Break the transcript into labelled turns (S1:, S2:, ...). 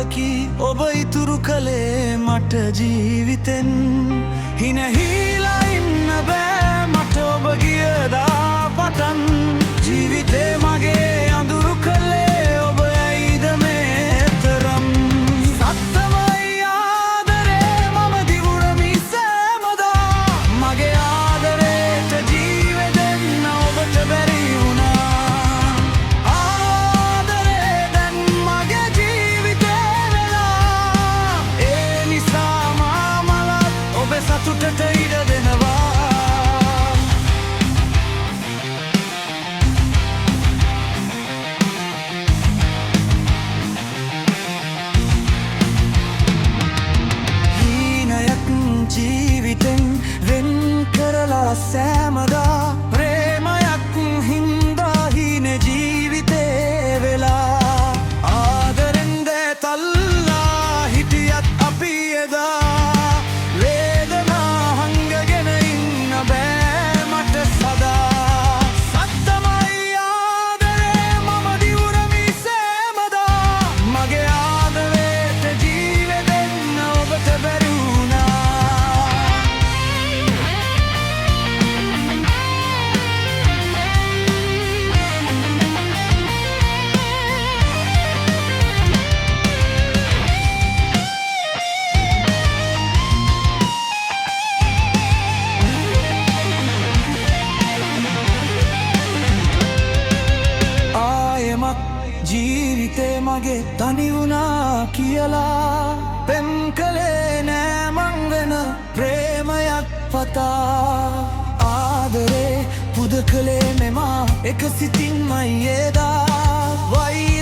S1: මුදකි ඔබ ඉතුරු කළේ මට ජීවිතෙන් හිනහිලා ඉන්න බෑ මට ඔබ ගියදා පටන් ජීවිතේ මගේ අඳුරු කළේ ඔබ ඇයිද මේ තරම් සත්තමයි ආදරේ මම දිවුරමි සෑමදා මගේ ආදරේට ජීවෙ දෙන්න ඔබට බැරි සතුටට ඉඩ දෙනවා හීනයක් ජීවිතෙන් වෙන් කරලා සෑමදා ප්‍රේමයක් හින්දා හීනේ ජීවිතේ වෙලා ආදරෙන් දැතල්ලා හිටියත් අපි එදා ජීවිතේ මගේ තනි වුණා කියලා පෙම් කළේ නෑ මං වෙන ප්‍රේමයක් පතා ආදරේ පුද කළේ මෙමා එක සිතින්මයි එදා වයි